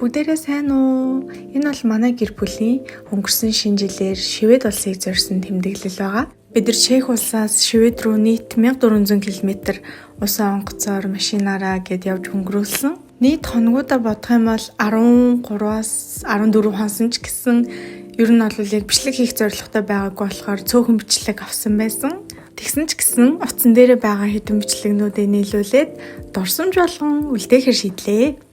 Бүгдээрээ сайн уу? Энэ бол манай гэр бүлийн өнгөрсөн шинэ жилээр Швед улсыг зорьсон тэмдэглэл байгаа. Бид нар Чех улсаас Швед рүү нийт 1400 км усан онгоцоор машинаараа гээд явж өнгөрүүлсэн. Нийт хоногудаар бодох юм бол 13-аас 14 хонсон ч гэсэн ер нь бол яг бичлэг хийх зорилготой байгаагүй болохоор цөөхөн бичлэг авсан байсан. Тэгсэн ч гэсэн утсан дээрээ байгаа хэдэн бичлэгнүүдээ нийлүүлээд дурсамж болгон үлдээхээр шийдлээ.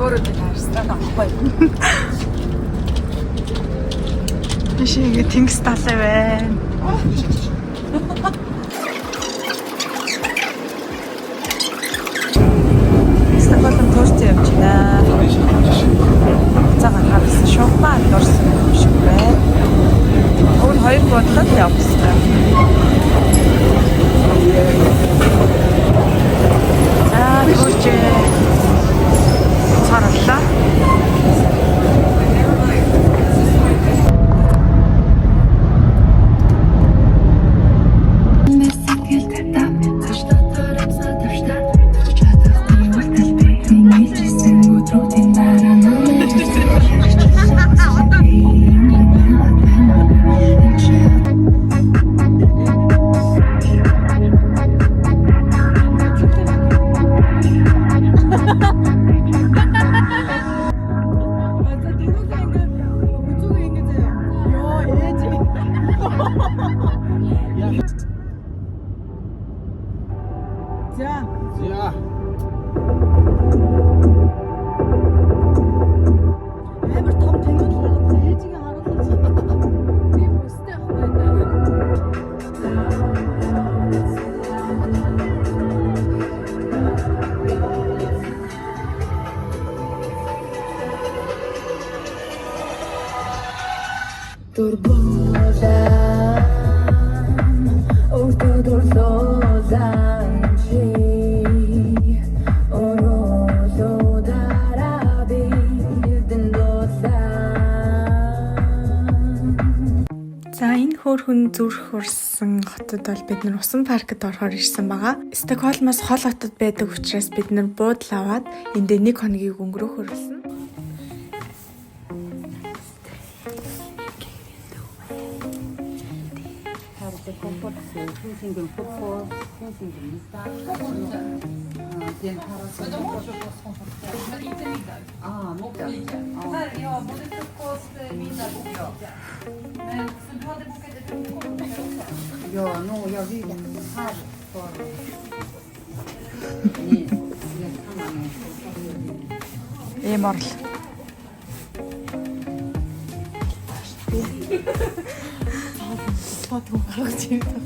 Төрөд харсан аахгүй. Машин ингэ тэнгис талаа байна. Стафан төрч явж байна. Цагаан харсан шоколад дурсан юм шиг байна. Өөр хоёр бодлоо явуулсан. Төрч цаарлаа. Хөөрхөн зүрх урсан хотод бол бид нар усан паркт орохоор ирсэн байгаа. Стокгольмоос хол хотод байдаг учраас бид нар буудал аваад энд нэг хоногийг өнгөрөөхөр болсон. Ja, no, jag vill här för Ийм орл. Фото гаргаж ирсэн.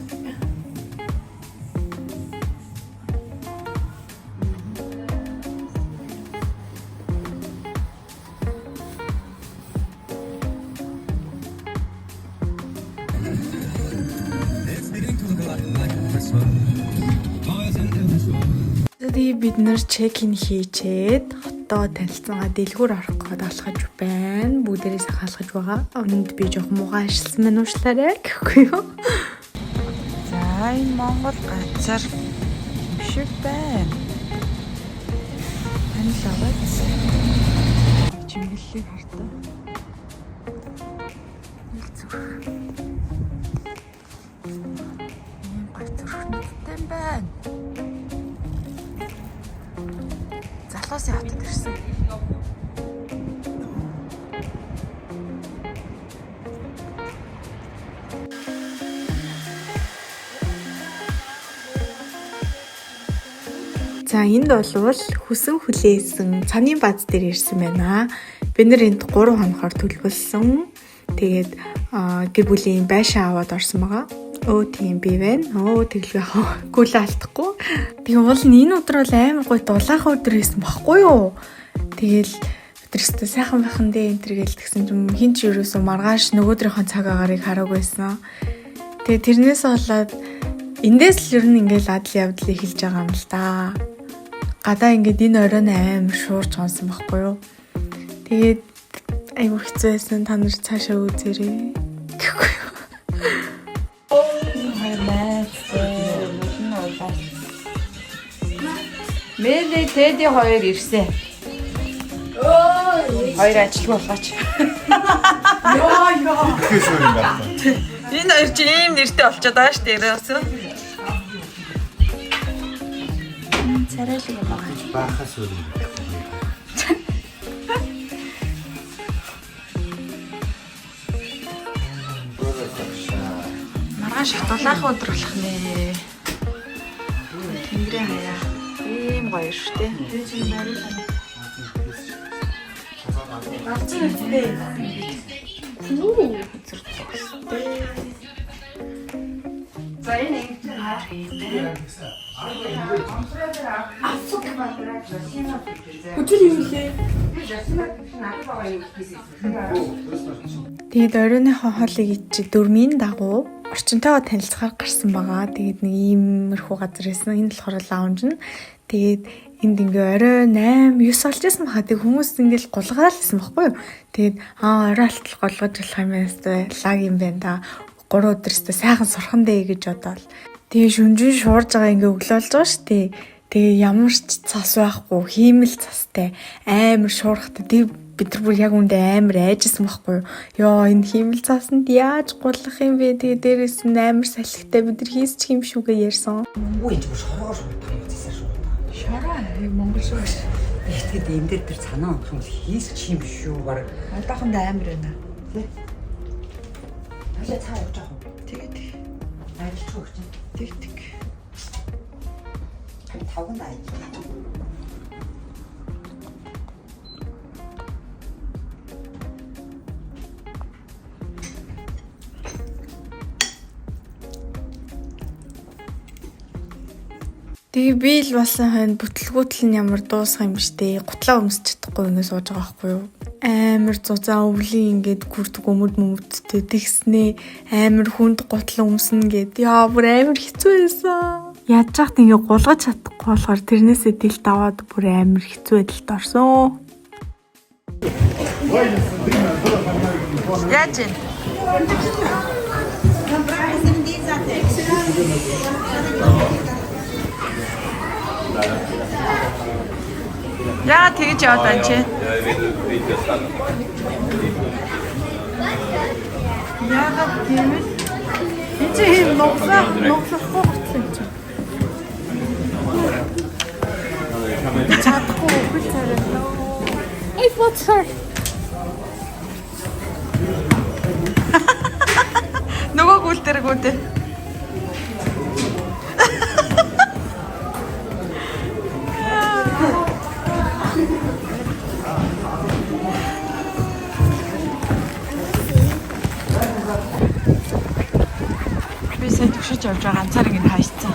Бид нар чек-ин хийчээд хотоо танилцсангаа дэлгүүр орох гээд алхаж байна. Бүгдээрээ сайхан алхаж байгаа. Өнөнд би жоох муугаа ашигласан мэн уушлаарай гэхгүй юу. За энэ Монгол газар юм шиг байна. Танил аваад чимгэллийг хартаа. Нэг зүрх. Энэ гой зүрхнэлтэй байна. Залуусын хотод ирсэн. За энд болвол хүсэн хүлээсэн цаны баз дээр ирсэн байна. Бид нар энд 3 хоногоор төлөвлөсөн. Тэгээд гэр бүлийн байшин аваад орсон байгаа. Өө тийм би байна. Тэглээ гүлээ алдахгүй. Тэгээ уул нь энэ өдөр бол амар гоё дулаахан өдөр байсан баггүй юу? Тэгээл өдрөстөө сайхан байхан дээ энэ төр гээл тэгсэн юм хин ч юусоо маргааш нөгөөдрийнхөө цаг агаарыг хараагүй байсан. Тэгээ тэрнээс болоод эндээс л ер нь ингээл адал явдал эхэлж байгаа юм л да. Гадаа ингээд энэ оройн амар шуурч гонсон баггүй юу? Тэгээд айгу хэцүү байсан та нар цаашаа үзээрэй. Гэхгүй юу? Med Тэди хоёр ирсэн. Хоёр ажилгүй болгооч. Ихээс өөр юм байна. Энэ хоёр чи ийм нэртэй болчиход байгаа шүү дээ. Ерөөсөө. Царайлаг юм байна. Баахаас өөр юм. Маргааш их дулаахан өдөр болох нэ. Тэнгэрээ хаяа. Ийм гоё шүү дээ. Тэгээд оройныхоо хоолыг ичиж дөрмийн дагуу орчинтойгоо танилцахаар гарсан байгаа. Тэгээд нэг иймэрхүү газар байсан. Энэ болохоор лаунж нь. Тэгээд энд ингээ орой 8 9 болж байсан баха. Тэг хүмүүс ингээл гулгаал гэсэн баггүй юу. Тэгээд орой алтал голгож болох юм яастай лаг юм байна да. 3 өдрөөсөө сайхан сурхан дээ гэж бодоол. Тэгээ шүнжин шуурж байгаа ингээ өглөөлж байгаа шүү дээ. Тэгээ ямар ч цас байхгүй, хиймэл цастай, амар шуурхтай. Тэг бид нар бүр яг үндэ амар айжсан байхгүй юу. Йоо энэ хиймэл цасанд яаж гулгах юм бэ? Тэгээ дээрээс нь амар салхитай бид нар хийсч юм шүүгээ ярьсан. Үгүй энэ бүр шороо шуурдаг юм зэсэр шуурдаг. Шараа Монгол шүү. Тэгээд энэ дээр тэр санаа унах юм хийсч юм шүү баг. Одоохондоо амар байна. Хашаа цаа явж байгаа юм. Тэгээд Арилч өгч чинь. тэг. Тавганд аа. Тэгээ би л болсон хойно бүтлгүүтэл нь ямар дуусах юм штэ. Гутлаа өмсч чадахгүй ингэ сууж байгаа байхгүй юу. Амар зузаан өвлийн ингээд гүрдэг өмөдтэй тэгснээ амар хүнд гутлаа өмснө гэд. Яа бүр амар хэцүү байсан. Яаж чахт ингэ гулгаж чадахгүй болохоор тэрнээсээ дэлт аваад бүр амар хэцүү байдалд орсон. Яаж вэ? Яа тэгж яваад байна чи? Яагаад тийм вэ? Энэ чинь нуглахгүй болчихсон юм чинь. Чадахгүй хөл царайлаа. Эй фотор. Нөгөө гүйл дээргүү дээ. Би сая төвшөж явж байгаа ганцаар ингэ хаашцсан.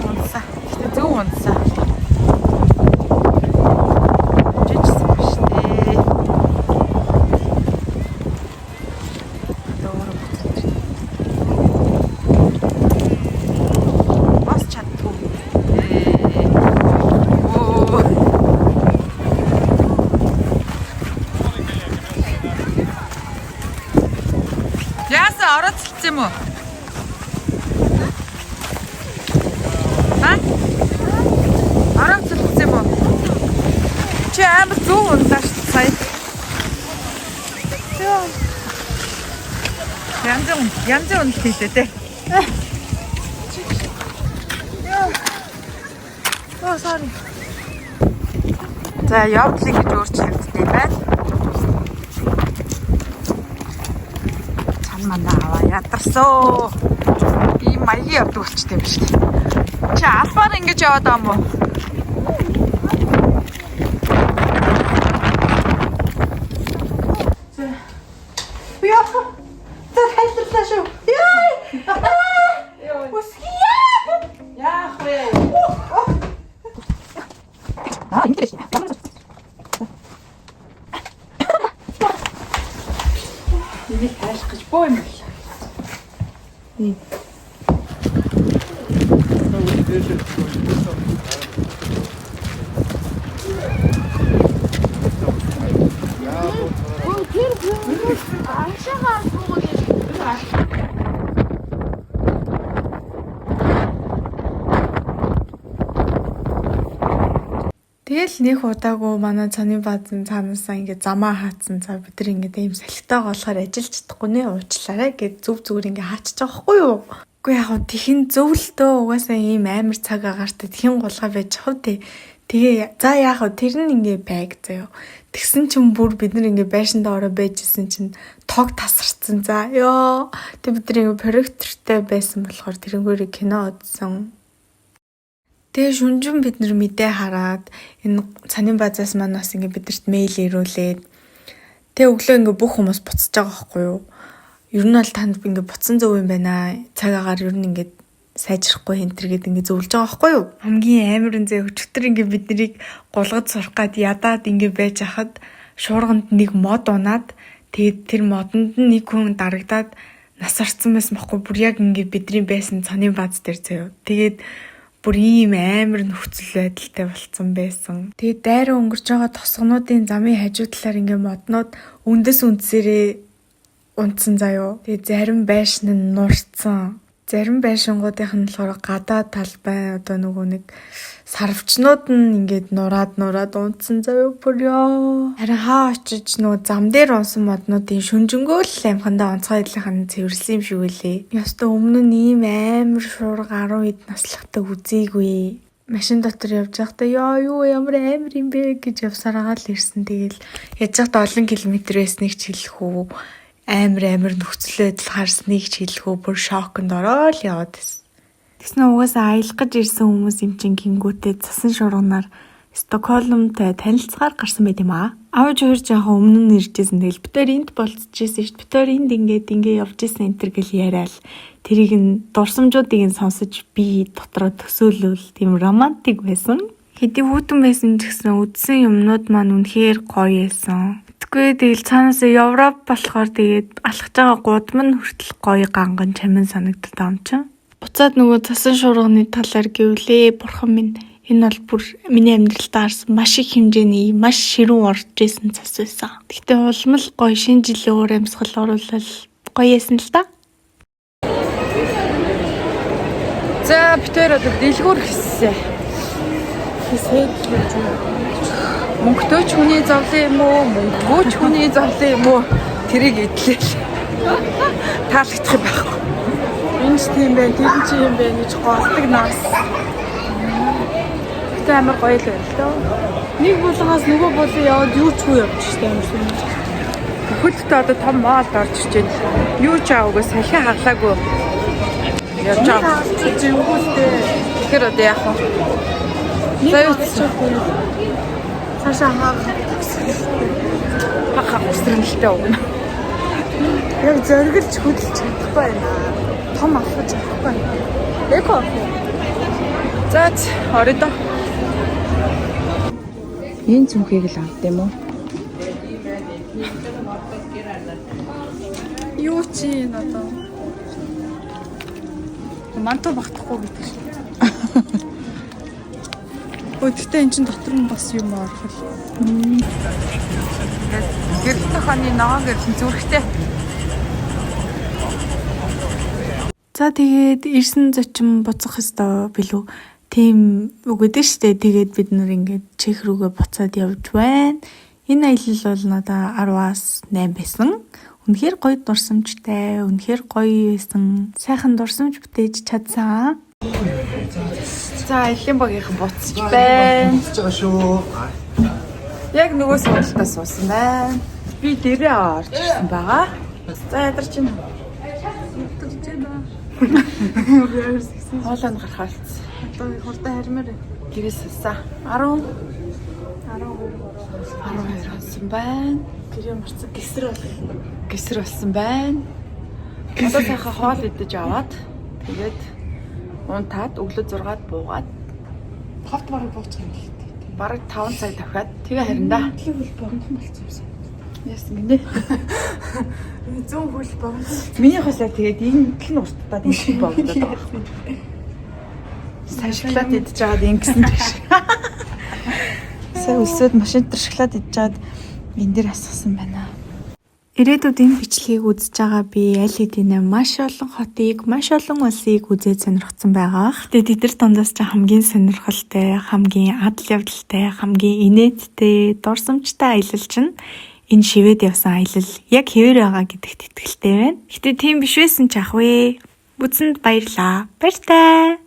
Унсаа. Гэтэ зөв унсаа. Жижигсэн ба штэ. Дөөр буцаж. Бас чадтгүй. Оо. Яасан ороод цэлцсэн юм уу? Ороод цэлцсэн юм уу? Чи амар зөв унтаа шүү сая. Янз унт хийлээ те. Оо sorry. За явдлыг гэж өөрчлөгдсөн юм байна. Мана аваа ядарсоо. Ийм маягийн явдаг болчтой юм шиг. Чи албаар ингэж яваад байгаа юм уу? Яа. Тэр хэллээ шүү. Яа. Усгия. Яах вэ? Интересно. Нэг тайлах гэж боо юм байна. Тэгэл нэх удаагүй манай цааны баазын цаанаасаа ингээд замаа хаацсан. За бид нар ингээд ийм салхитай болохоор ажиллаж чадахгүй нэ уучлаарай гэд зүг зүгээр ингээд хаачих жоохгүй юу. Үгүй яг хөө тхэн зөвлөлтөө угаасаа ийм амар цаг агаартай тхэн гулгаа байж хав тий. Тэгээ за яах вэ тэр нь ингээд байг заяо. Тэгсэн чинь бүр бид нар ингээд байшиндаа ороо байжсэн чинь тог тасарсан. За ёо. Тэг бид нар ингээд проектортай байсан болохоор тэрнгүүрээ кино үзсэн. Тэгээ шүнжин бид нар мэдээ хараад энэ цааны базаас манаас ингээд бидэрт мэйл ирүүлээд тэгээ өглөө ингээд бүх хүмүүс буцаж байгаа байхгүй юу? Ер нь бол танд ингээд буцсан зөв юм байна. Цаг агаар ер нь ингээд сайжрахгүй энэ төр гэдэг ингээд зөвлөж байгаа байхгүй юу? Хамгийн амар зэ өчтөр ингээд бид нарыг гулгаж сурах гад ядаад ингээд байж хахад шуурганд нэг мод унаад тэгээд тэр модонд нэг хүн дарагдаад нас орсон байсан байхгүй бүр яг ингээд бидний байсан цааны бааз дээр заяа. Тэгээд бүр ийм амар нөхцөл байдалтай болцсон байсан. Тэгээд дайраа өнгөрч байгаа тосгонуудын замын хажуу талаар ингээ моднууд үндэс үндсээрээ унтсан заяо. Тэгээд зарим байшин нь нурцсан. Зарим байшингуудынх нь болохоор гадаа талбай одоо нөгөө нэг сарвчнууд нь ингээд нураад унтсан заяо бүр ёо. Харин хаа очиж нөгөө зам дээр унсан моднуудын шүнжэнгөө л амхандаа онцгой идлийнхэн цэвэрлсэн юм шиг үлээ. Ястаа өмнө нь ийм амар шуурга 10 хэд наслахтай үзээгүй. Машин дотор явж байхдаа ёо юу ямар амар юм бэ гэж явсараагаа л ирсэн. Тэгэл яж байхдаа олон километр байсныг ч хэлэх үү. Амар нөхцөл байдал харсныг ч хэлэх үү. Бүр шоконд ороод яваад байсан. Тэгснэ угаасаа аялах гэж ирсэн хүмүүс юм чин гингүүтээ цасан шуурганаар Стокгольмтай танилцахаар гарсан байт юм аа. Авж хоёр жоохон өмнө нь иржсэн. Тэгэл битээр энд болцчихсэн шүү дээ. Битээр энд ингээ явж исэн энэ төр гэл яриад тэрийг нь дурсамжуудыг нь сонсож би дотроо төсөөлвөл тийм романтик байсан. Хэдий хүүтэн байсан ч гэсэн үдсэн юмнууд маань үнэхээр гоё байсан. Тэгвэл тэгэл цаанаасаа Европ болохоор тэгээд алхаж байгаа гудам нь хүртэл гоё ганган чамин санагддаг юм чинь. Буцаад нөгөө цасан шуурганы талаар гэвлээ бурхан минь энэ бол бүр миний амьдралтаа харсан маш их хэмжээний маш ширүүн орж исэн цас байсан. Гэхдээ улам л гоё шинэ жилийн уур амьсгал оруулал гоё яасан л та. За битээр одоо дэлгүүр хийсэн. Мөнгөтэй ч хүний зовлон юм уу? Мөнгөгүй ч хүний зовлон юм уу? Тэрийг идлээ. Таалагдах юм байхгүй. Энд тийм байх, тийм ч юм байх гэж голдог нас. Тэ амар гоё л байна л доо. Нэг булгаас нөгөө булын яваад юу ч хүү явж штэ юм шиг. Бүхэлдээ одоо том моолд орж иж байна. Юу ч аваагүй салхи хаглаагүй. Явж байгаа. Зэнгүүлтэй. Тэгэхээр одоо яах вэ? За юу ч цаашаа хахах өсрэлтэй өгнө. яг зориглож хөдөлж чадахгүй байна. Том авах чадахгүй байна. Эко. За оройдоо. Энэ зүнхийг л авд юм уу? Юу чи надаа. Манто багтахгүй гэдэг шиг. Өдөртөө эн чин дотор нь бас юм орох л. Гэрэл тохооны ногоон гэрэл зүрхтэй. За тэгээд ирсэн зочин буцах ёстой билүү? Тийм үг гэдэг штэ. Тэгээд бид нар ингээд Чех рүүгээ буцаад явж байна. Энэ аялал бол надаа 10-аас 8 байсан. Үнэхээр гоё дурсамжтай, үнэхээр гоё байсан. Сайхан дурсамж бүтээж чадсан. За элийн багийнхан буцаж байна. Буцаж байгаа шүү. Яг нөгөө суултаа суусан байна. Би дээрээ орж ирсэн байгаа. За ядарч байна. Хоолойн гарахалц. Одоо хурдан хармаар Гэрээс сасаа 12 болсон байна. гэрээ марцаг гисэр бол. Гисэр болсон байна. Одоо сайхан хоол идэж аваад тэгээд унтаад өглөө 6-ад буугаад Ховт бараг буучих юм л дээ. бараг 5 цаг давхиад тэгээ харин да. Хөл богинохон болчихсон юмсан. Яасан гинэ. 100 хөл богино. Миний хосоо тэгээд энэ л урттаад ингэ богдоод байгаа. Сайн шоколад идэж жаад ингэсэн гэж. Сайн өсөөд машин дээр шоколад идэж жаад энэ дээр асгасан байна. Ирээдүйдийн бичлэгийг үзэж байгаа би аль хэдийнэ маш олон хотыг, маш олон улсыг үзээд сонирхсан байгаа. Тэгээд тэд нар дундаас ч хамгийн сонирхолтой, хамгийн адал явдалтай, хамгийн инээдтэй, дурсамжтай аялал чинь энэ шивэд явсан аялал яг хэвээр байгаа гэдэгт итгэлтэй байна. Гэтэ тийм биш байсан ч ах вэ. Үзсэнд баярлаа. Баяртай.